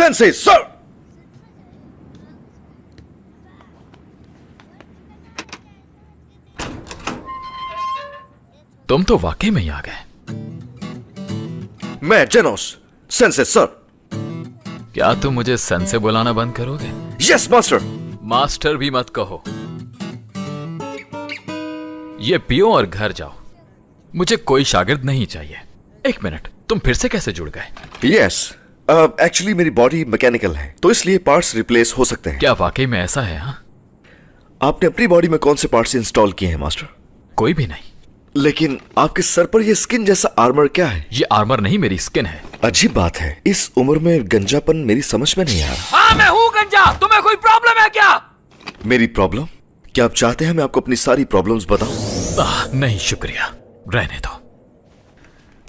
Sense sir. तुम तो वाकई में ही आ गए। मैं जेनोस सेंसे सर। क्या तुम मुझे सन से बुलाना बंद करोगे? Yes master. मास्टर भी मत कहो। ये पियो और घर जाओ। मुझे कोई शागिर्द नहीं चाहिए। एक मिनट, तुम फिर से कैसे जुड़ गए? यस, एक्चुअली मेरी बॉडी मैकेनिकल है, तो इसलिए पार्ट्स रिप्लेस हो सकते हैं। क्या वाकई में ऐसा है? हाँ, आपने अपनी बॉडी में कौन से पार्ट्स इंस्टॉल किए हैं मास्टर? कोई भी नहीं। लेकिन आपके सर पर यह स्किन जैसा आर्मर क्या है? ये आर्मर नहीं, मेरी स्किन है। अजीब बात है, इस उम्र में गंजापन मेरी समझ में नहीं आ रहा। हाँ, मैं हूँ गंजा। तुम्हें कोई प्रॉब्लम है क्या? मेरी प्रॉब्लम? क्या आप चाहते हैं मैं आपको अपनी सारी प्रॉब्लम्स बताऊं? नहीं शुक्रिया, रहने दो।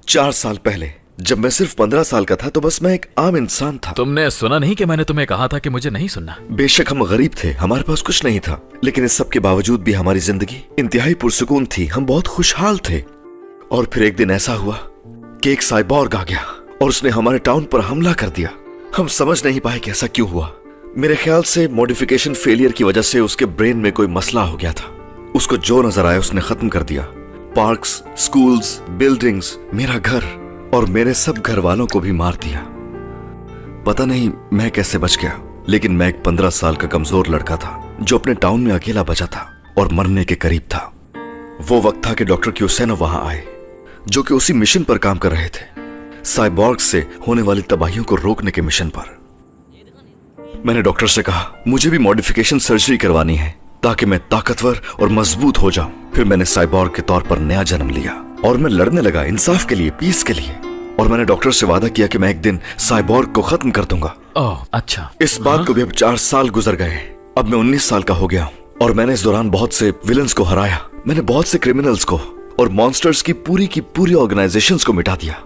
4 साल पहले जब मैं सिर्फ 15 साल का था तो बस मैं एक आम इंसान था। तुमने सुना नहीं कि मैंने तुम्हें कहा था कि मुझे नहीं सुनना? बेशक हम गरीब थे, हमारे पास कुछ नहीं था, लेकिन इस सब के बावजूद भी हमारी जिंदगी इंतहाई पुरसुकून थी। हम बहुत खुशहाल थे। और फिर एक दिन ऐसा हुआ कि एक साइबॉर्ग आ गया और उसने हमारे टाउन पर हमला कर दिया। हम समझ नहीं पाए कि ऐसा क्यों हुआ। मेरे ख्याल से मॉडिफिकेशन फेलियर की वजह से उसके ब्रेन में कोई मसला हो गया था। उसको जो नजर आया उसने खत्म कर दिया। पार्क्स, स्कूल्स, बिल्डिंग्स, मेरा घर और मेरे सब घर वालों को भी मार दिया। पता नहीं मैं कैसे बच गया, लेकिन मैं एक 15 साल का कमजोर लड़का था जो अपने टाउन में अकेला बचा था और मरने के करीब था। वो वक्त था कि डॉक्टर क्यूसेनो वहां आए, जो कि उसी मिशन पर काम कर रहे थे, साइबॉर्ग से होने वाली तबाहियों को रोकने के मिशन पर। मैंने डॉक्टर से कहा मुझे भी मॉडिफिकेशन सर्जरी करवानी है ताकि मैं ताकतवर और मजबूत हो जाऊं। फिर मैंने साइबॉर्ग के तौर पर नया जन्म लिया और मैं लड़ने लगा इंसाफ के लिए, पीस के लिए। और मैंने डॉक्टर से वादा किया कि मैं एक दिन साइबॉर्ग को खत्म कर दूंगा। ओह अच्छा। इस बात को भी अब 4 साल गुजर गए। अब मैं 19 साल का हो गया हूं और मैंने इस दौरान बहुत से विलन्स को हराया। मैंने बहुत से क्रिमिनल्स को और मॉन्स्टर्स की पूरी ऑर्गेनाइजेशंस को मिटा दिया।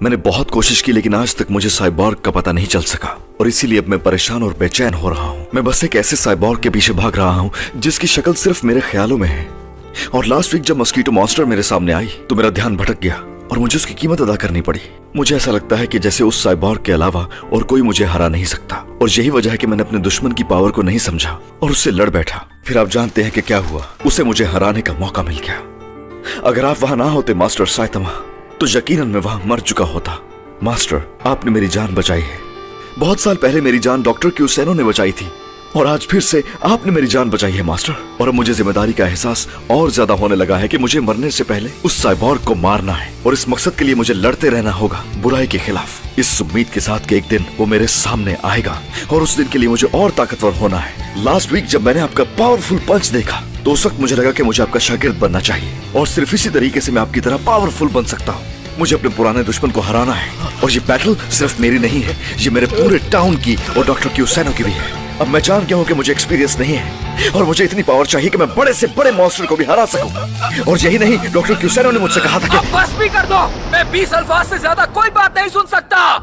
मैंने बहुत कोशिश की, लेकिन आज तक मुझे साइबॉर्ग का पता नहीं चल सका और इसीलिए अब मैं परेशान और बेचैन हो रहा हूँ। मैं बस एक ऐसे साइबॉर्ग के पीछे भाग रहा हूँ जिसकी शक्ल सिर्फ मेरे ख्यालों में है। और लास्ट वीक जब मस्कीटो मॉन्स्टर मेरे सामने आई तो मेरा ध्यान भटक गया और मुझे उसकी कीमत अदा करनी पड़ी। मुझे ऐसा लगता है कि जैसे उस साइबॉर्ग के अलावा और कोई मुझे हरा नहीं सकता, और यही वजह है कि मैंने अपने दुश्मन की पावर को नहीं समझा और उससे लड़ बैठा। फिर आप जानते हैं कि क्या हुआ, उसे मुझे हराने का मौका मिल गया। अगर आप वहां ना होते मास्टर साइतमा, तो यकीनन मैं वहां मर चुका होता। मास्टर, आपने मेरी जान बचाई है। बहुत साल पहले मेरी जान डॉक्टर क्यूसेनो ने बचाई थी और आज फिर से आपने मेरी जान बचाई है मास्टर। और अब मुझे जिम्मेदारी का एहसास और ज्यादा होने लगा है कि मुझे मरने से पहले उस साइबॉर्ग को मारना है और इस मकसद के लिए मुझे लड़ते रहना होगा, बुराई के खिलाफ, इस उम्मीद के साथ कि एक दिन वो मेरे सामने आएगा और उस दिन के लिए मुझे और ताकतवर होना है। लास्ट वीक जब मैंने आपका पावरफुल पंच देखा तो उस वक्त मुझे लगा कि मुझे आपका शागिर्द बनना चाहिए और सिर्फ इसी तरीके से मैं आपकी तरह पावरफुल बन सकता हूँ। मुझे अपने पुराने दुश्मन को हराना है और ये बैटल सिर्फ मेरी नहीं है, ये मेरे पूरे टाउन की और डॉक्टर क्यूसेनो की भी है। अब मैं जान गया हूँ कि मुझे एक्सपीरियंस नहीं है और मुझे इतनी पावर चाहिए कि मैं बड़े से बड़े मॉन्स्टर को भी हरा सकूं। और यही नहीं, डॉक्टर क्यूसेनो ने मुझसे कहा था कि अब बस भी कर दो। मैं 20 अल्फाज से ज्यादा कोई बात नहीं सुन सकता।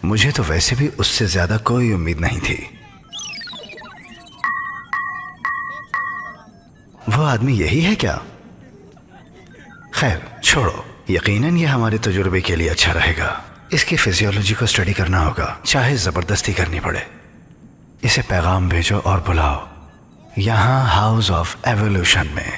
मुझे तो वैसे भी उससे ज्यादा कोई उम्मीद नहीं थी। वो आदमी यही है क्या? खैर छोड़ो, यकीनन ये हमारे तजुर्बे के लिए अच्छा रहेगा। इसकी फिजियोलॉजी को स्टडी करना होगा, चाहे जबरदस्ती करनी पड़े। इसे पैगाम भेजो और बुलाओ यहाँ हाउस ऑफ एवोल्यूशन में।